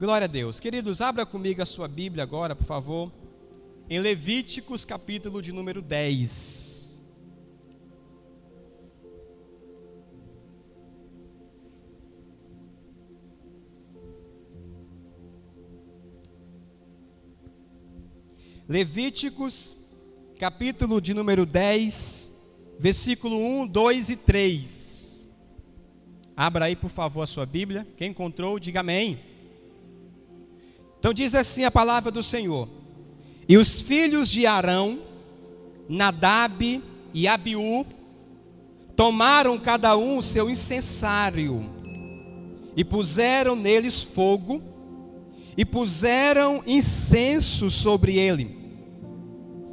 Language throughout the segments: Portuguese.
Glória a Deus. Queridos, abra comigo a sua Bíblia agora, por favor, em Levíticos, capítulo de número 10. Levíticos, capítulo de número 10, versículo 1, 2 e 3. Abra aí, por favor, a sua Bíblia. Quem encontrou, diga amém. Então diz assim a palavra do Senhor: E os filhos de Arão, Nadab e Abiú, tomaram cada um o seu incensário, e puseram neles fogo, e puseram incenso sobre ele,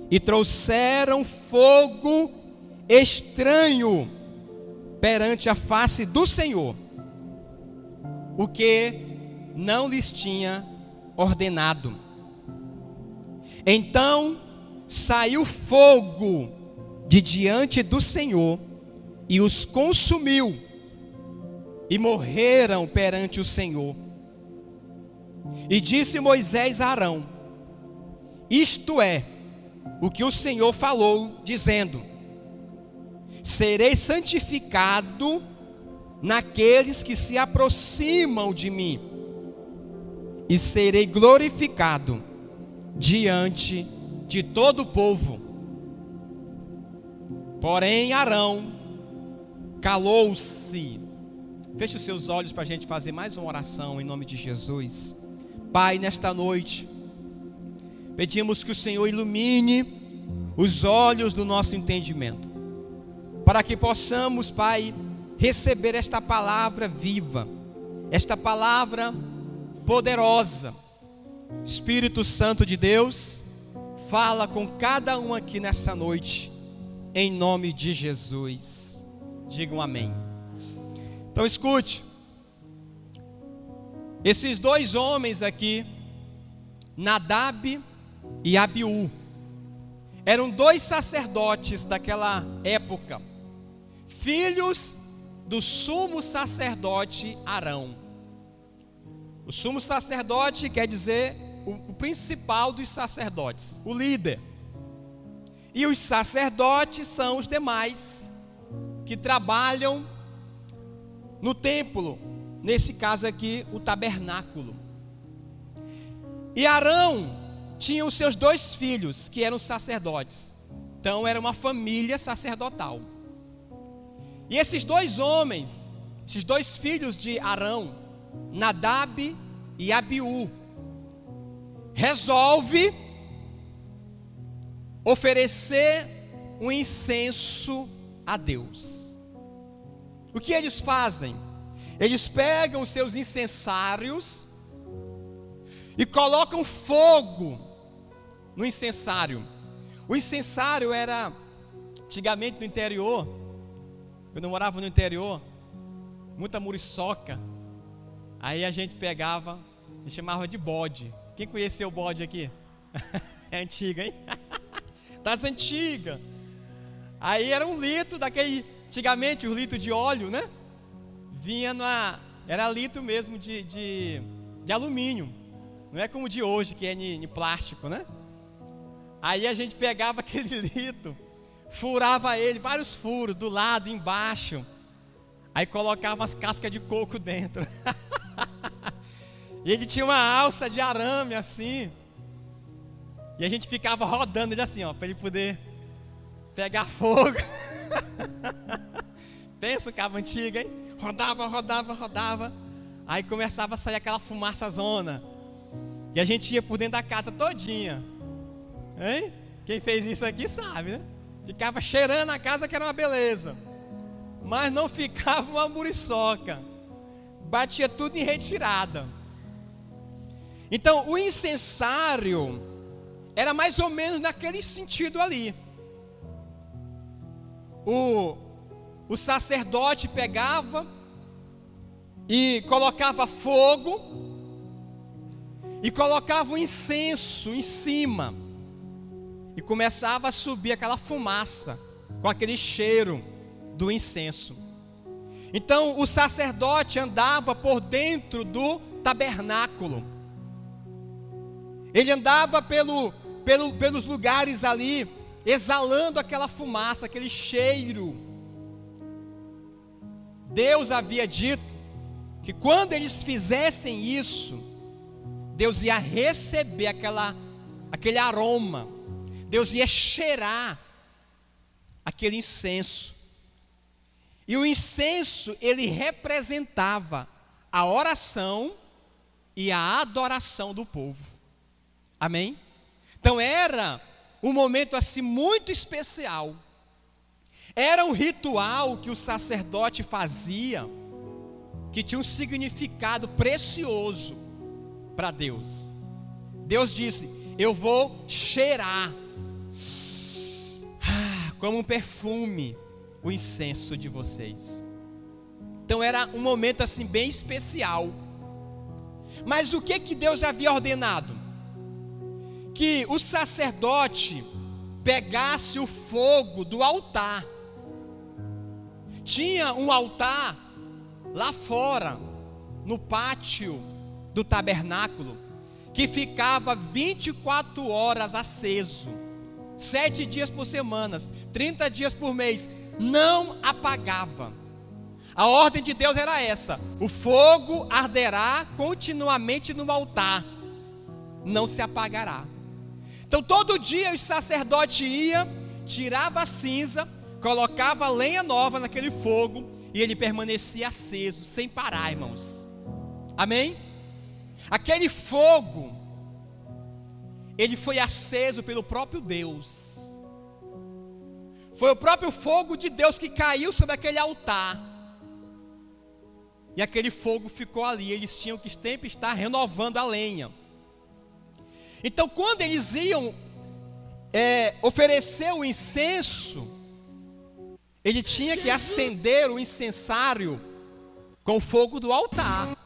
e trouxeram fogo estranho perante a face do Senhor, o que não lhes tinha ordenado. Então saiu fogo de diante do Senhor e os consumiu, e morreram perante o Senhor. E disse Moisés a Arão: Isto é o que o Senhor falou, dizendo: Serei santificado naqueles que se aproximam de mim, e serei glorificado diante de todo o povo. Porém Arão calou-se. Feche os seus olhos para a gente fazer mais uma oração em nome de Jesus. Pai, nesta noite, pedimos que o Senhor ilumine os olhos do nosso entendimento, para que possamos, Pai, receber esta palavra viva, esta palavra poderosa. Espírito Santo de Deus, fala com cada um aqui nessa noite, em nome de Jesus. Digam amém. Então escute, esses dois homens aqui, Nadab e Abiú, eram dois sacerdotes daquela época, filhos do sumo sacerdote Arão. O sumo sacerdote quer dizer o principal dos sacerdotes, o líder. E os sacerdotes são os demais que trabalham no templo, nesse caso aqui, o tabernáculo. E Arão tinha os seus dois filhos, que eram sacerdotes. Então era uma família sacerdotal. E esses dois homens, esses dois filhos de Arão, Nadab e Abiú, resolve oferecer um incenso a Deus. O que eles fazem? Eles pegam os seus incensários e colocam fogo no incensário. O incensário era, antigamente no interior, quando eu morava no interior, muita muriçoca. Aí a gente pegava e chamava de bode. Quem conheceu o bode aqui? É antiga, hein? Das antigas. Aí era um litro daquele, antigamente, um litro de óleo, né? Vinha era litro mesmo de alumínio. Não é como de hoje, que é de plástico, né? Aí a gente pegava aquele litro, furava ele, vários furos, do lado, embaixo. Aí colocava as cascas de coco dentro. E ele tinha uma alça de arame assim. E a gente ficava rodando ele assim, ó, para ele poder pegar fogo. Pensa o cabo antigo, hein? Rodava. Aí começava a sair aquela fumaça zona. E a gente ia por dentro da casa todinha. Hein? Quem fez isso aqui sabe, né? Ficava cheirando a casa, que era uma beleza. Mas não ficava uma muriçoca. Batia tudo em retirada. Então o incensário era mais ou menos naquele sentido ali. O sacerdote pegava e colocava fogo e colocava o incenso em cima, e começava a subir aquela fumaça com aquele cheiro do incenso. Então o sacerdote andava por dentro do tabernáculo, Ele andava pelos lugares ali, exalando aquela fumaça, aquele cheiro. Deus havia dito que quando eles fizessem isso, Deus ia receber aquele aroma, Deus ia cheirar aquele incenso. E o incenso, ele representava a oração e a adoração do povo. Amém? Então era um momento assim muito especial. Era um ritual que o sacerdote fazia, que tinha um significado precioso para Deus. Deus disse: eu vou cheirar como um perfume o incenso de vocês. Então era um momento assim bem especial. Mas o que Deus havia ordenado? Que o sacerdote pegasse o fogo do altar. Tinha um altar lá fora, no pátio do tabernáculo, que ficava 24 horas aceso, 7 dias por semana, 30 dias por mês, não apagava. A ordem de Deus era essa: o fogo arderá continuamente no altar, não se apagará. Então todo dia o sacerdote ia, tirava a cinza, colocava lenha nova naquele fogo, e ele permanecia aceso, sem parar, irmãos. Amém? Aquele fogo, ele foi aceso pelo próprio Deus. Foi o próprio fogo de Deus que caiu sobre aquele altar. E aquele fogo ficou ali. Eles tinham que sempre estar renovando a lenha. Então quando eles iam oferecer o incenso, ele tinha que acender o incensário com o fogo do altar.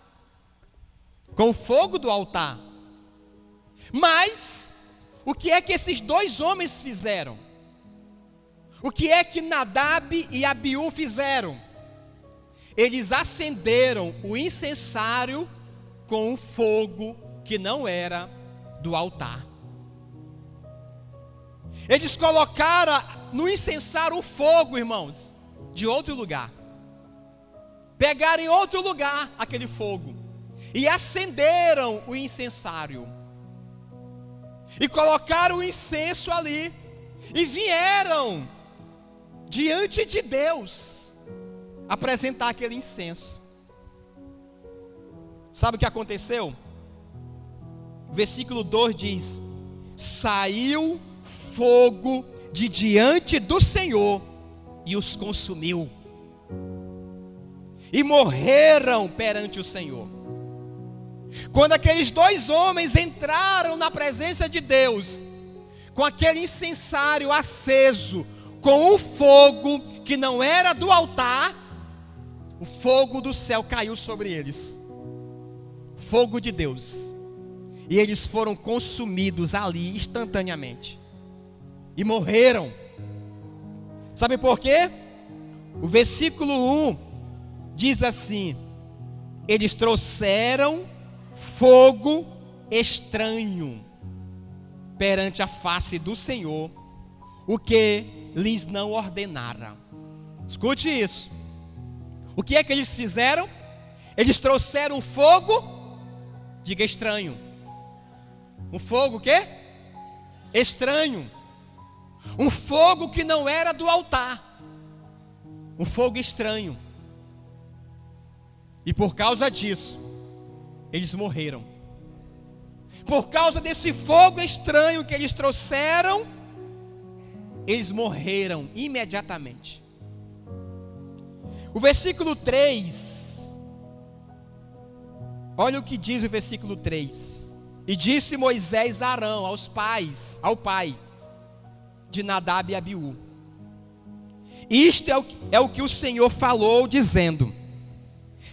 Com o fogo do altar. Mas o que é que esses dois homens fizeram? O que é que Nadab e Abiú fizeram? Eles acenderam o incensário com um fogo que não era do altar. Eles colocaram no incensário o fogo, irmãos, de outro lugar. Pegaram em outro lugar aquele fogo e acenderam o incensário. E colocaram o incenso ali e vieram diante de Deus apresentar aquele incenso. Sabe o que aconteceu? O versículo 2 diz: saiu fogo de diante do Senhor e os consumiu, e morreram perante o Senhor. Quando aqueles dois homens entraram na presença de Deus, com aquele incensário aceso, com o fogo que não era do altar, o fogo do céu caiu sobre eles, fogo de Deus, e eles foram consumidos ali instantaneamente, e morreram. Sabe por quê? O versículo 1 diz assim: eles trouxeram fogo estranho perante a face do Senhor, o que lhes não ordenara. Escute isso. O que é que eles fizeram? Eles trouxeram fogo, diga estranho. Um fogo o quê? Estranho. Um fogo que não era do altar. Um fogo estranho. E por causa disso, eles morreram. Por causa desse fogo estranho que eles trouxeram, eles morreram imediatamente. O versículo 3, olha o que diz o versículo 3. E disse Moisés a Arão, ao pai de Nadab e Abiú: isto é o que o Senhor falou, dizendo: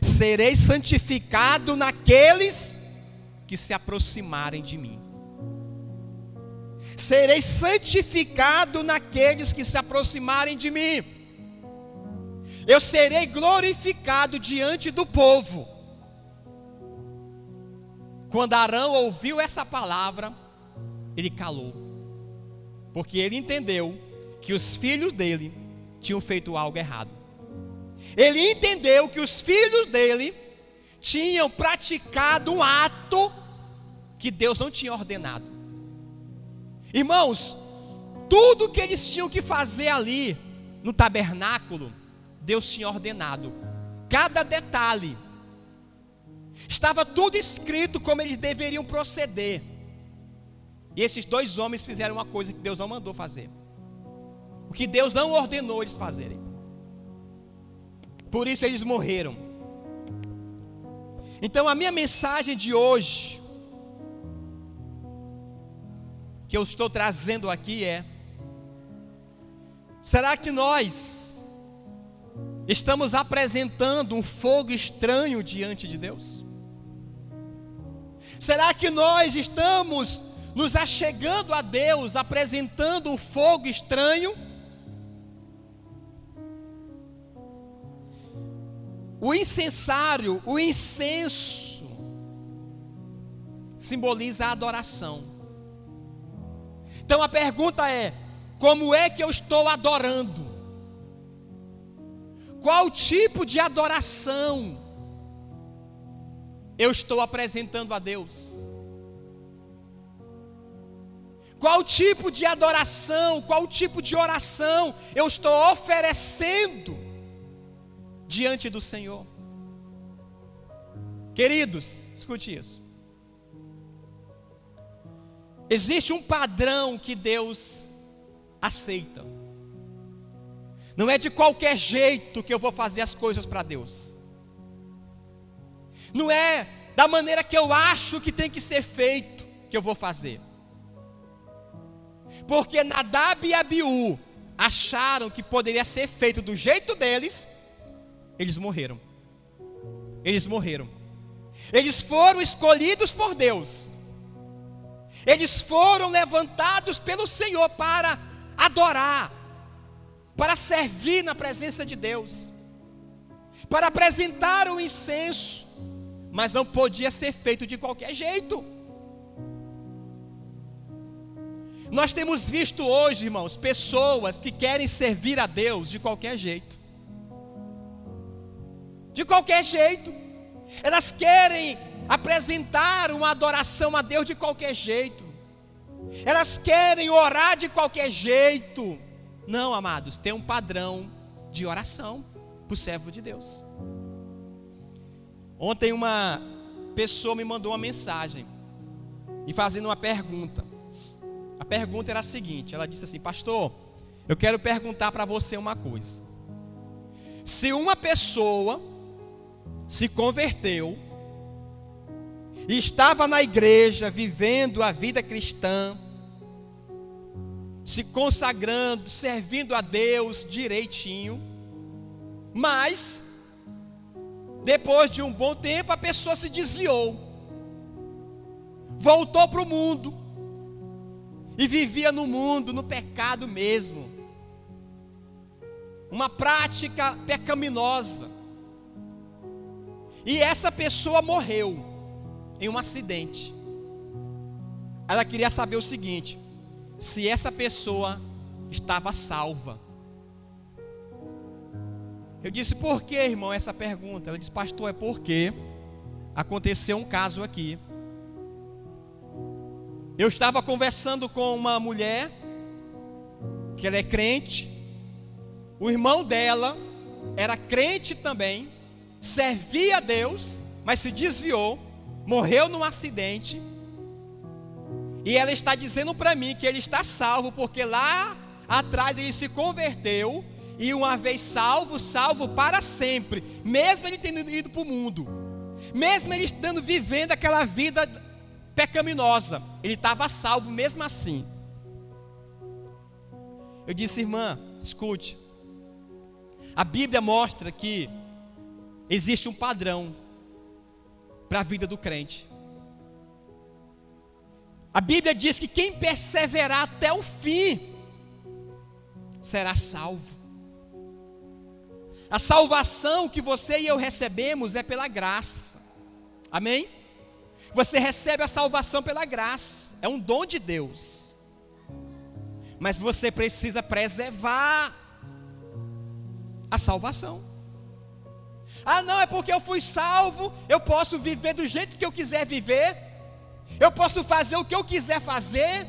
serei santificado naqueles que se aproximarem de mim. Serei santificado naqueles que se aproximarem de mim. Eu serei glorificado diante do povo. Quando Arão ouviu essa palavra, ele calou, porque ele entendeu que os filhos dele tinham feito algo errado. Ele entendeu que os filhos dele tinham praticado um ato que Deus não tinha ordenado. Irmãos, tudo que eles tinham que fazer ali no tabernáculo, Deus tinha ordenado. Cada detalhe. Estava tudo escrito como eles deveriam proceder. E esses dois homens fizeram uma coisa que Deus não mandou fazer. O que Deus não ordenou eles fazerem. Por isso eles morreram. Então a minha mensagem de hoje, que eu estou trazendo aqui é: será que nós estamos apresentando um fogo estranho diante de Deus? Será que nós estamos nos achegando a Deus apresentando um fogo estranho? O incensário, o incenso, simboliza a adoração. Então a pergunta é: como é que eu estou adorando? Qual tipo de adoração eu estou apresentando a Deus? Qual tipo de adoração, qual tipo de oração eu estou oferecendo diante do Senhor? Queridos, escute isso. Existe um padrão que Deus aceita. Não é de qualquer jeito que eu vou fazer as coisas para Deus. Não é da maneira que eu acho que tem que ser feito que eu vou fazer. Porque Nadab e Abiú acharam que poderia ser feito do jeito deles, eles morreram. Eles morreram. Eles foram escolhidos por Deus. Eles foram levantados pelo Senhor para adorar, para servir na presença de Deus, para apresentar o incenso, mas não podia ser feito de qualquer jeito. Nós temos visto hoje, irmãos, pessoas que querem servir a Deus de qualquer jeito. De qualquer jeito. Elas querem apresentar uma adoração a Deus de qualquer jeito. Elas querem orar de qualquer jeito. Não, amados, tem um padrão de oração para o servo de Deus. Ontem uma pessoa me mandou uma mensagem e fazendo uma pergunta. A pergunta era a seguinte, ela disse assim: pastor, eu quero perguntar para você uma coisa. Se uma pessoa se converteu e estava na igreja vivendo a vida cristã, se consagrando, servindo a Deus direitinho, mas depois de um bom tempo a pessoa se desviou, voltou para o mundo e vivia no mundo, no pecado mesmo, uma prática pecaminosa, e essa pessoa morreu em um acidente. Ela queria saber o seguinte: se essa pessoa estava salva. Eu disse: por que, irmão, essa pergunta? Ela disse: pastor, é porque aconteceu um caso aqui. Eu estava conversando com uma mulher, que ela é crente, o irmão dela era crente também, servia a Deus, mas se desviou, morreu num acidente, e ela está dizendo para mim que ele está salvo, porque lá atrás ele se converteu, e uma vez salvo, salvo para sempre, mesmo ele tendo ido para o mundo, mesmo ele estando vivendo aquela vida pecaminosa, ele estava salvo mesmo assim. Eu disse: irmã, escute, a Bíblia mostra que existe um padrão para a vida do crente. A Bíblia diz que quem perseverar até o fim será salvo. A salvação que você e eu recebemos é pela graça. Amém? Você recebe a salvação pela graça, é um dom de Deus. Mas você precisa preservar a salvação. Ah, não, é porque eu fui salvo, eu posso viver do jeito que eu quiser viver, eu posso fazer o que eu quiser fazer,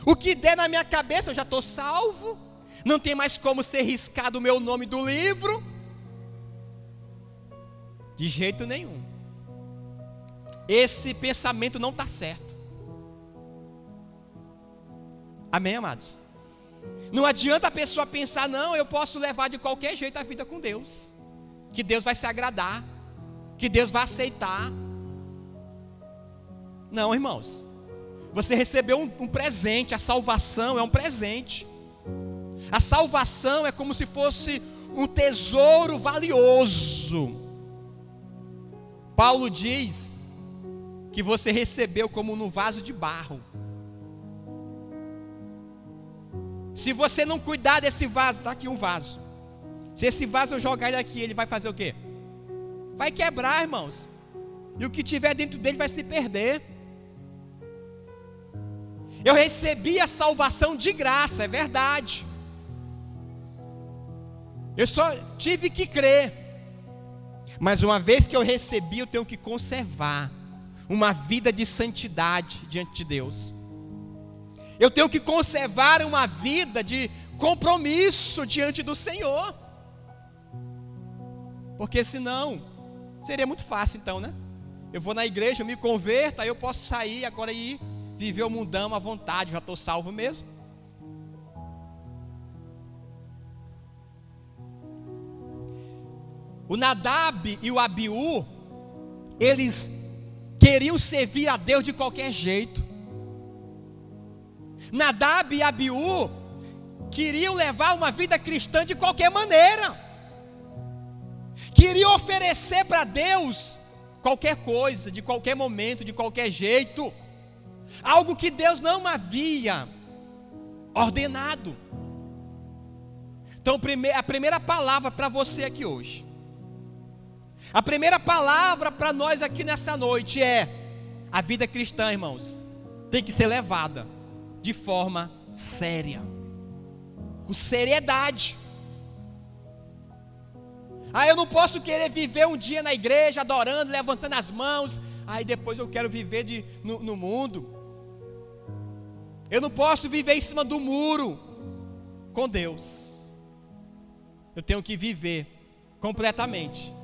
o que der na minha cabeça, eu já estou salvo, não tem mais como ser riscado o meu nome do livro. De jeito nenhum. Esse pensamento não está certo. Amém, amados? Não adianta a pessoa pensar, não, eu posso levar de qualquer jeito a vida com Deus, que Deus vai se agradar, que Deus vai aceitar. Não, irmãos, você recebeu um presente, a salvação é um presente. A salvação é como se fosse um tesouro valioso. Paulo diz que você recebeu como num vaso de barro. Se você não cuidar desse vaso, está aqui um vaso. Se esse vaso eu jogar ele aqui, ele vai fazer o quê? Vai quebrar, irmãos. E o que tiver dentro dele vai se perder. Eu recebi a salvação de graça, é verdade. Eu só tive que crer. Mas uma vez que eu recebi, eu tenho que conservar uma vida de santidade diante de Deus. Eu tenho que conservar uma vida de compromisso diante do Senhor. Porque senão, seria muito fácil então, né? Eu vou na igreja, eu me converto, aí eu posso sair agora e viver o mundão à vontade, já estou salvo mesmo. O Nadab e o Abiú, eles queriam servir a Deus de qualquer jeito. Nadab e Abiú queriam levar uma vida cristã de qualquer maneira. Queriam oferecer para Deus qualquer coisa, de qualquer momento, de qualquer jeito. Algo que Deus não havia ordenado. Então a primeira palavra para você aqui hoje, a primeira palavra para nós aqui nessa noite é: a vida cristã, irmãos, tem que ser levada de forma séria, com seriedade. Eu não posso querer viver um dia na igreja adorando, levantando as mãos, aí depois eu quero viver no mundo. Eu não posso viver em cima do muro com Deus. Eu tenho que viver completamente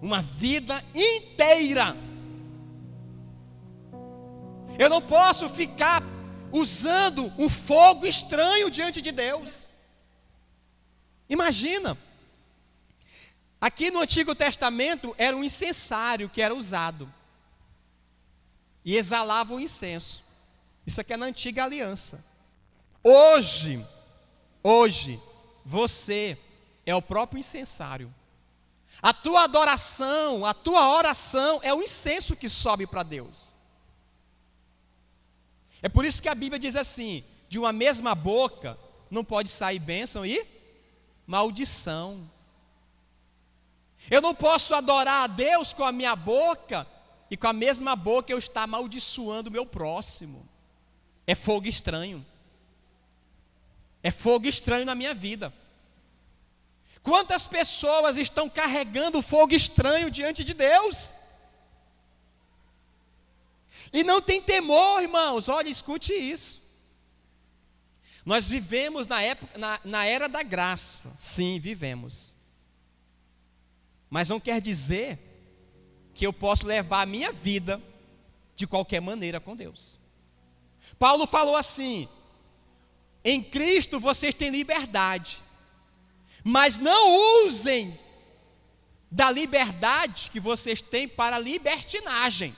uma vida inteira. Eu não posso ficar usando um fogo estranho diante de Deus. Imagina, aqui no Antigo Testamento era um incensário que era usado e exalava o incenso. Isso aqui é na Antiga Aliança. Hoje, você é o próprio incensário. A tua adoração, a tua oração é o incenso que sobe para Deus. É por isso que a Bíblia diz assim: de uma mesma boca não pode sair bênção e maldição. Eu não posso adorar a Deus com a minha boca e com a mesma boca eu estar amaldiçoando o meu próximo. É fogo estranho. É fogo estranho na minha vida. Quantas pessoas estão carregando fogo estranho diante de Deus? E não tem temor, irmãos. Olha, escute isso. Nós vivemos na era da graça. Sim, vivemos. Mas não quer dizer que eu posso levar a minha vida de qualquer maneira com Deus. Paulo falou assim: em Cristo vocês têm liberdade, mas não usem da liberdade que vocês têm para libertinagem.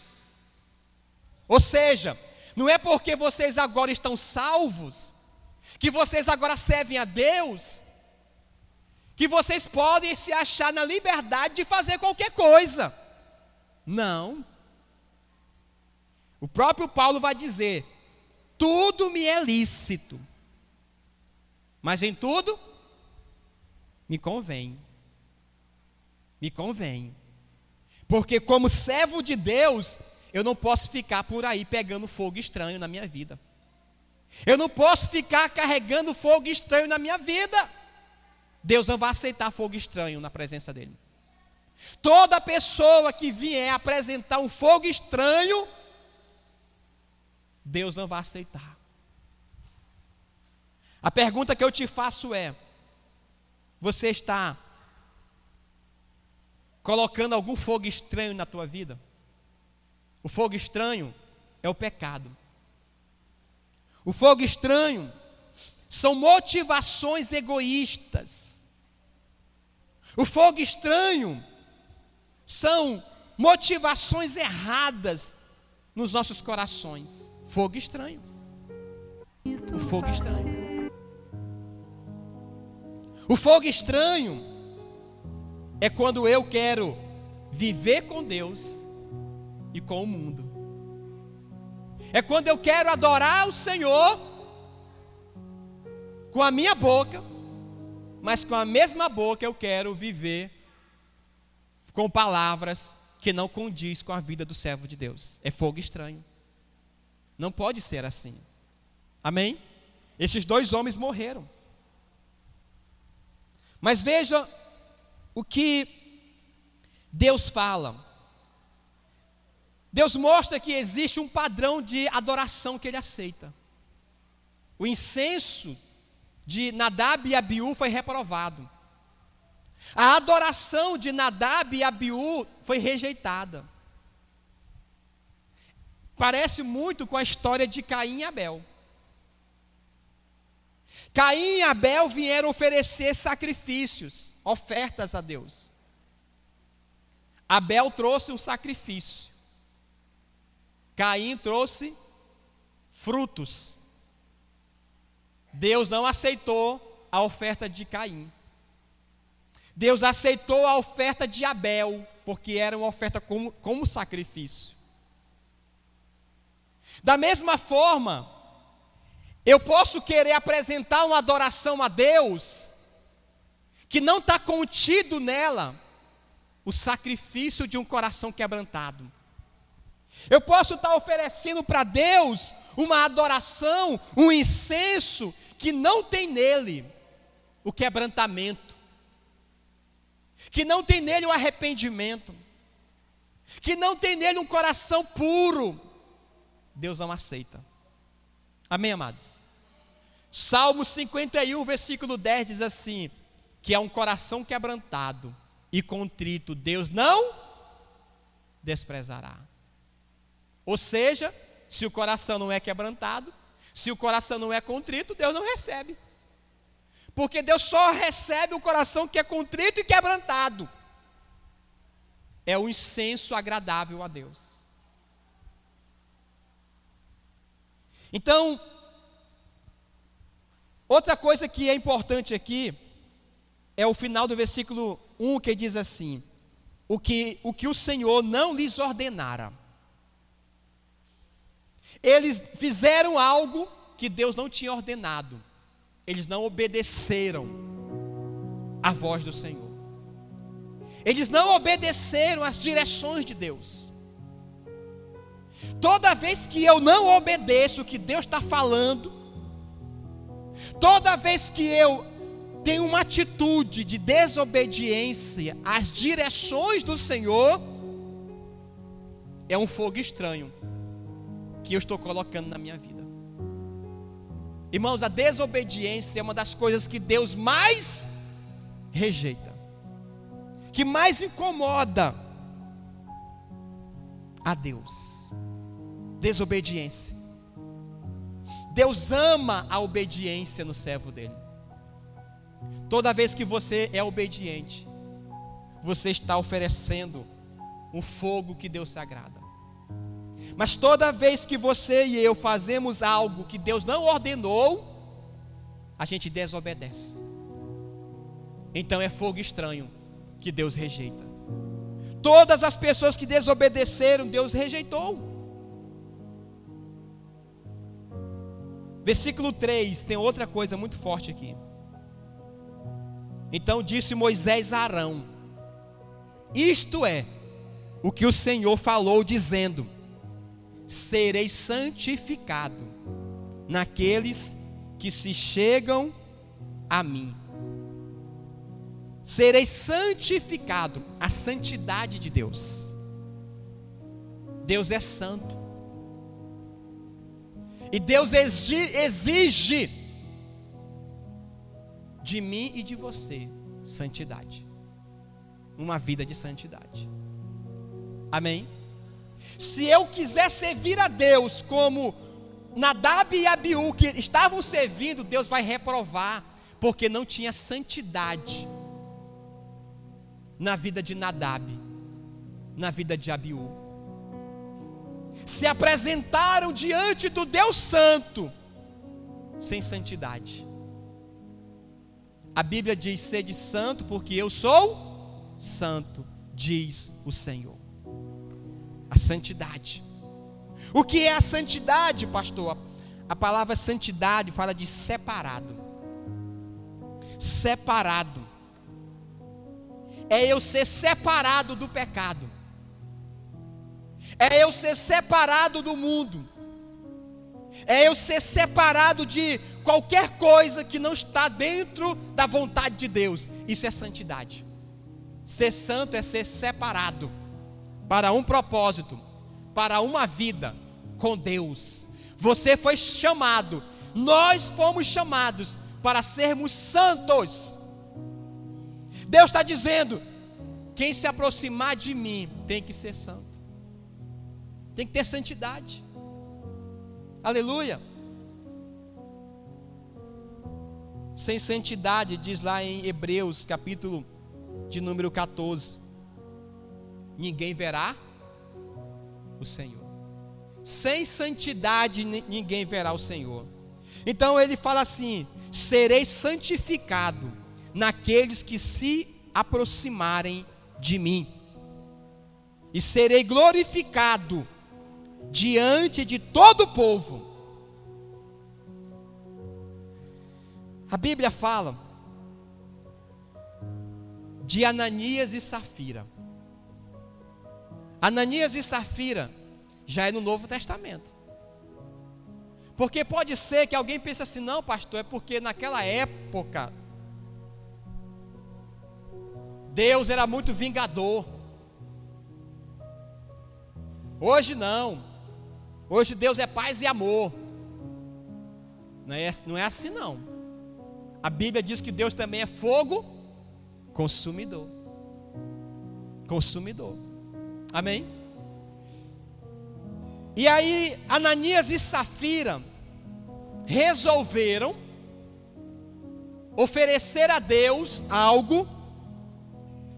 Ou seja, não é porque vocês agora estão salvos, que vocês agora servem a Deus, que vocês podem se achar na liberdade de fazer qualquer coisa. Não. O próprio Paulo vai dizer: tudo me é lícito, mas em tudo me convém. Me convém. Porque como servo de Deus, eu não posso ficar por aí pegando fogo estranho na minha vida. Eu não posso ficar carregando fogo estranho na minha vida. Deus não vai aceitar fogo estranho na presença dele. Toda pessoa que vier apresentar um fogo estranho, Deus não vai aceitar. A pergunta que eu te faço é: você está colocando algum fogo estranho na tua vida? O fogo estranho é o pecado. O fogo estranho são motivações egoístas. O fogo estranho são motivações erradas nos nossos corações. Fogo estranho. O fogo estranho. O fogo estranho é quando eu quero viver com Deus e com o mundo. É quando eu quero adorar o Senhor com a minha boca, mas com a mesma boca eu quero viver com palavras que não condiz com a vida do servo de Deus. É fogo estranho. Não pode ser assim. Amém? Esses dois homens morreram. Mas veja o que Deus fala. Deus mostra que existe um padrão de adoração que Ele aceita. O incenso de Nadab e Abiú foi reprovado. A adoração de Nadab e Abiú foi rejeitada. Parece muito com a história de Caim e Abel. Caim e Abel vieram oferecer sacrifícios, ofertas a Deus. Abel trouxe um sacrifício. Caim trouxe frutos. Deus não aceitou a oferta de Caim. Deus aceitou a oferta de Abel, porque era uma oferta como sacrifício. Da mesma forma, eu posso querer apresentar uma adoração a Deus, que não está contido nela o sacrifício de um coração quebrantado. Eu posso estar oferecendo para Deus uma adoração, um incenso, que não tem nele o quebrantamento, que não tem nele o arrependimento, que não tem nele um coração puro. Deus não aceita. Amém, amados? Salmo 51, versículo 10 diz assim: que é um coração quebrantado e contrito, Deus não desprezará. Ou seja, se o coração não é quebrantado, se o coração não é contrito, Deus não recebe. Porque Deus só recebe o coração que é contrito e quebrantado. É um incenso agradável a Deus. Então, outra coisa que é importante aqui é o final do versículo 1, que diz assim: o que o Senhor não lhes ordenara. Eles fizeram algo que Deus não tinha ordenado. Eles não obedeceram à voz do Senhor. Eles não obedeceram às direções de Deus. Toda vez que eu não obedeço o que Deus está falando, toda vez que eu tenho uma atitude de desobediência às direções do Senhor, é um fogo estranho que eu estou colocando na minha vida. Irmãos, a desobediência é uma das coisas que Deus mais rejeita, que mais incomoda a Deus. Desobediência. Deus ama a obediência no servo dele. Toda vez que você é obediente, você está oferecendo um fogo que Deus se agrada. Mas toda vez que você e eu fazemos algo que Deus não ordenou, a gente desobedece. Então é fogo estranho que Deus rejeita. Todas as pessoas que desobedeceram, Deus rejeitou. Versículo 3, tem outra coisa muito forte aqui. Então disse Moisés a Arão: isto é o que o Senhor falou, dizendo: serei santificado naqueles que se chegam a mim. Serei santificado, a santidade de Deus. Deus é santo. E Deus exige de mim e de você santidade. Uma vida de santidade. Amém? Se eu quiser servir a Deus como Nadab e Abiú, que estavam servindo, Deus vai reprovar, porque não tinha santidade na vida de Nadab, na vida de Abiú. Se apresentaram diante do Deus Santo sem santidade. A Bíblia diz: sede santo, porque eu sou santo, diz o Senhor. A santidade. O que é a santidade, pastor? A palavra santidade fala de separado. Separado. É eu ser separado do pecado. É eu ser separado do mundo. É eu ser separado de qualquer coisa que não está dentro da vontade de Deus. Isso é santidade. Ser santo é ser separado para um propósito, para uma vida com Deus. Você foi chamado, nós fomos chamados para sermos santos. Deus está dizendo: quem se aproximar de mim tem que ser santo, tem que ter santidade. Aleluia. Sem santidade, diz lá em Hebreus, capítulo de número 14, ninguém verá o Senhor. Sem santidade ninguém verá o Senhor. Então ele fala assim: serei santificado naqueles que se aproximarem de mim, e serei glorificado diante de todo o povo. A Bíblia fala de Ananias e Safira. Ananias e Safira já é no Novo Testamento. Porque pode ser que alguém pense assim: não, pastor, é porque naquela época Deus era muito vingador. Hoje não. Hoje Deus é paz e amor. Não é assim não. A Bíblia diz que Deus também é fogo consumidor. Consumidor. Amém? E aí Ananias e Safira resolveram oferecer a Deus algo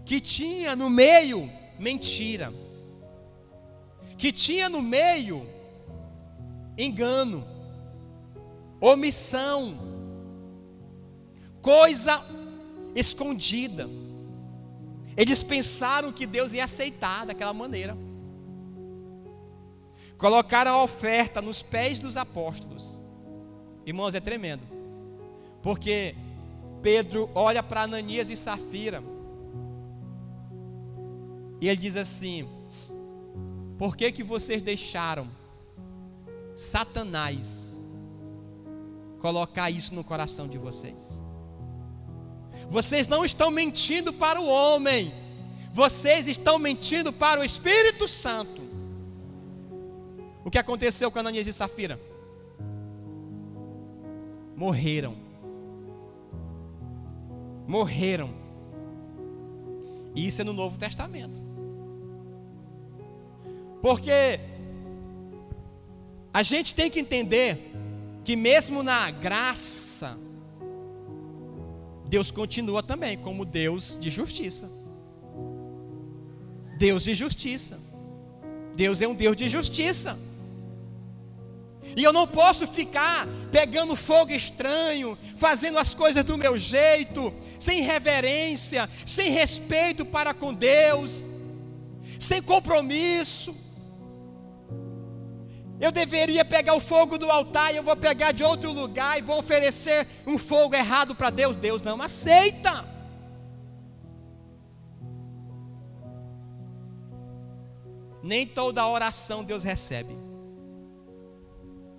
que tinha no meio mentira, que tinha no meio engano, omissão, coisa escondida. Eles pensaram que Deus ia aceitar daquela maneira. Colocaram a oferta nos pés dos apóstolos. Irmãos, é tremendo, porque Pedro olha para Ananias e Safira e ele diz assim: por que vocês deixaram Satanás colocar isso no coração de vocês? Vocês não estão mentindo para o homem, vocês estão mentindo para o Espírito Santo. O que aconteceu com Ananias e Safira? Morreram. Morreram. E isso é no Novo Testamento. Porque a gente tem que entender que mesmo na graça, Deus continua também como Deus de justiça. Deus de justiça. Deus é um Deus de justiça. E eu não posso ficar pegando fogo estranho, fazendo as coisas do meu jeito, sem reverência, sem respeito para com Deus, sem compromisso. Eu deveria pegar o fogo do altar e eu vou pegar de outro lugar e vou oferecer um fogo errado para Deus. Deus não aceita. Nem toda oração Deus recebe.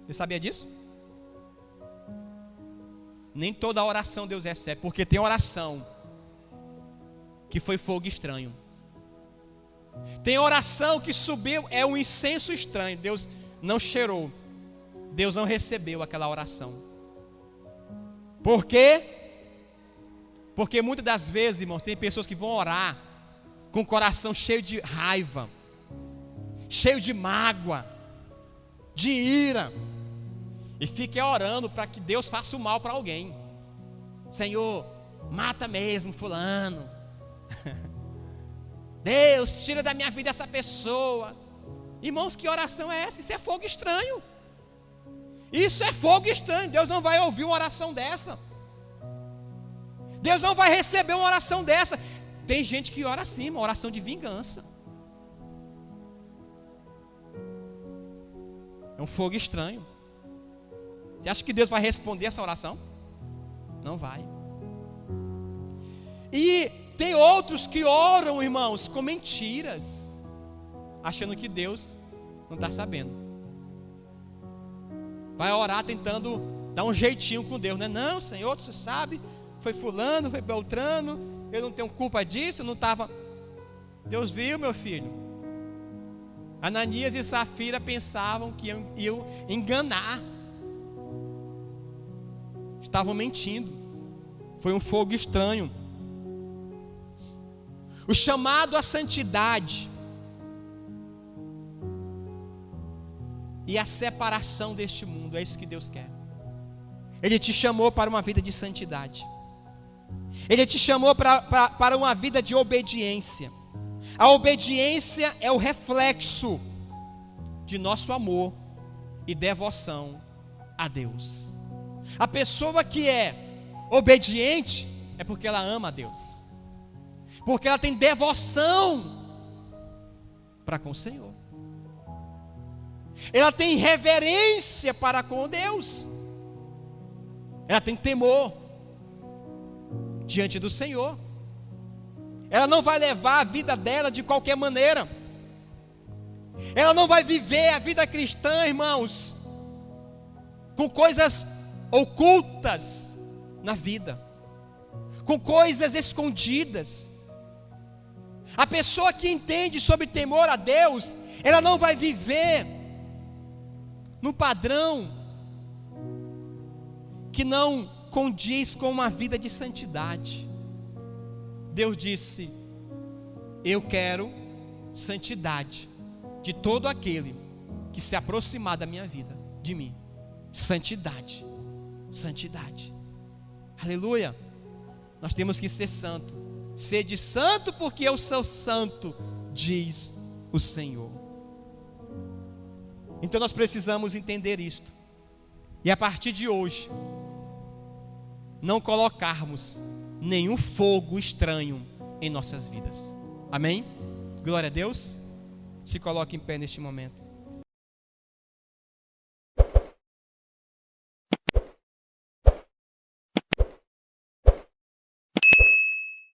Você sabia disso? Nem toda oração Deus recebe, porque tem oração que foi fogo estranho. Tem oração que subiu, é um incenso estranho. Deus não cheirou, Deus não recebeu aquela oração. Por quê? Porque muitas das vezes, irmãos, tem pessoas que vão orar com o coração cheio de raiva, cheio de mágoa, de ira, e fica orando para que Deus faça o mal para alguém. Senhor, mata mesmo fulano. Deus, tira da minha vida essa pessoa. Irmãos, que oração é essa? Isso é fogo estranho. Isso é fogo estranho. Deus não vai ouvir uma oração dessa. Deus não vai receber uma oração dessa. Tem gente que ora assim, uma oração de vingança. É um fogo estranho. Você acha que Deus vai responder essa oração? Não vai. E tem outros que oram, irmãos, com mentiras, achando que Deus não está sabendo. Vai orar tentando dar um jeitinho com Deus, né? Não, Senhor, você sabe, foi fulano, foi Beltrano, eu não tenho culpa disso, eu não estava. Deus viu, meu filho. Ananias e Safira pensavam que iam enganar. Estavam mentindo. Foi um fogo estranho. O chamado à santidade e a separação deste mundo, é isso que Deus quer. Ele te chamou para uma vida de santidade. Ele te chamou para uma vida de obediência. A obediência é o reflexo de nosso amor e devoção a Deus. A pessoa que é obediente é porque ela ama a Deus, porque ela tem devoção para com o Senhor, ela tem reverência para com Deus, ela tem temor diante do Senhor. Ela não vai levar a vida dela de qualquer maneira. Ela não vai viver a vida cristã, irmãos, com coisas ocultas na vida, com coisas escondidas. A pessoa que entende sobre temor a Deus, ela não vai viver no padrão que não condiz com uma vida de santidade. Deus disse: eu quero santidade de todo aquele que se aproximar da minha vida, de mim. Santidade, santidade. Aleluia. Nós temos que ser santo. Sede santo porque eu sou santo, diz o Senhor. Então nós precisamos entender isto. E a partir de hoje, não colocarmos nenhum fogo estranho em nossas vidas. Amém? Glória a Deus. Se coloque em pé neste momento.